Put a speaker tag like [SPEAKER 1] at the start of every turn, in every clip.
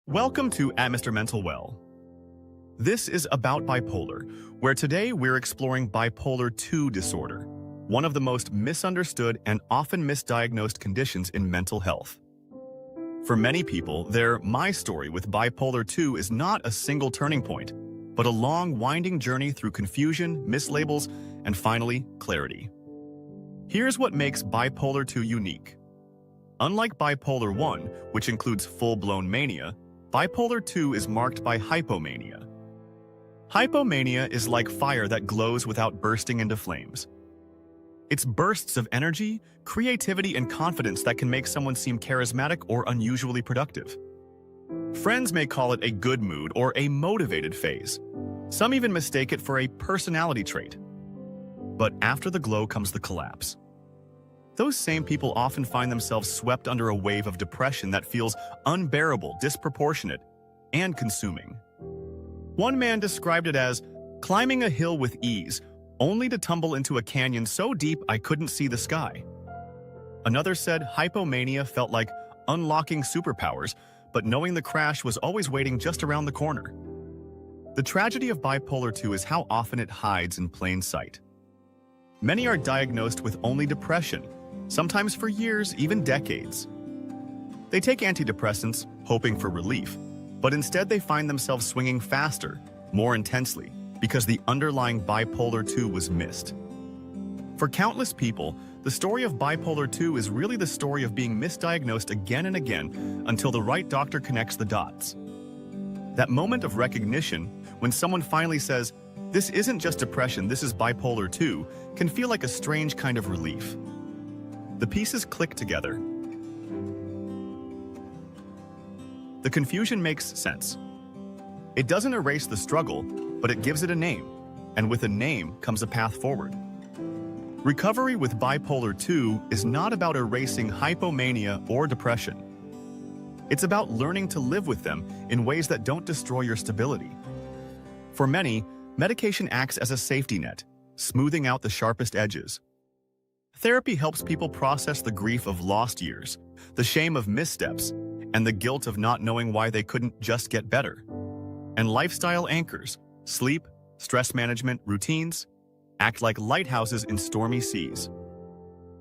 [SPEAKER 1] Welcome to At Mr. Mental Well. This is About Bipolar, where today we're exploring Bipolar II disorder, one of the most misunderstood and often misdiagnosed conditions in mental health. For many people, their My story with Bipolar II is not a single turning point, but a long, winding journey through confusion, mislabels, and finally, clarity. Here's what makes Bipolar II unique. Unlike Bipolar I, which includes full-blown mania, Bipolar II is marked by hypomania. Hypomania is like fire that glows without bursting into flames. It's bursts of energy, creativity, and confidence that can make someone seem charismatic or unusually productive. Friends may call it a good mood or a motivated phase. Some even mistake it for a personality trait. But after the glow comes the collapse. Those same people often find themselves swept under a wave of depression that feels unbearable, disproportionate, and consuming. One man described it as climbing a hill with ease, only to tumble into a canyon so deep I couldn't see the sky. Another said hypomania felt like unlocking superpowers, but knowing the crash was always waiting just around the corner. The tragedy of Bipolar II is how often it hides in plain sight. Many are diagnosed with only depression, sometimes for years, even decades. They take antidepressants, hoping for relief, but instead they find themselves swinging faster, more intensely, because the underlying Bipolar II was missed. For countless people, the story of Bipolar II is really the story of being misdiagnosed again and again until the right doctor connects the dots. That moment of recognition, when someone finally says, "This isn't just depression, this is Bipolar II," can feel like a strange kind of relief. The pieces click together. The confusion makes sense. It doesn't erase the struggle, but it gives it a name, and with a name comes a path forward. Recovery with Bipolar II is not about erasing hypomania or depression. It's about learning to live with them in ways that don't destroy your stability. For many, medication acts as a safety net, smoothing out the sharpest edges. Therapy helps people process the grief of lost years, the shame of missteps, and the guilt of not knowing why they couldn't just get better. And lifestyle anchors, sleep, stress management, routines, act like lighthouses in stormy seas.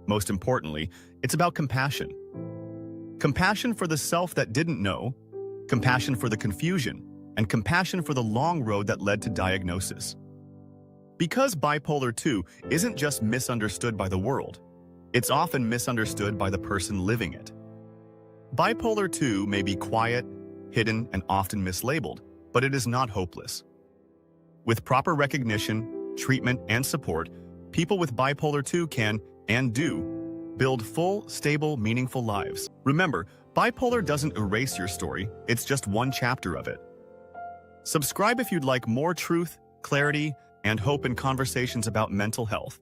[SPEAKER 1] Most importantly, it's about compassion. Compassion for the self that didn't know, compassion for the confusion, and compassion for the long road that led to diagnosis. Because Bipolar II isn't just misunderstood by the world, it's often misunderstood by the person living it. Bipolar II may be quiet, hidden, and often mislabeled, but it is not hopeless. With proper recognition, treatment, and support, people with Bipolar II can, and do, build full, stable, meaningful lives. Remember, bipolar doesn't erase your story, it's just one chapter of it. Subscribe if you'd like more truth, clarity, and hope in conversations about mental health.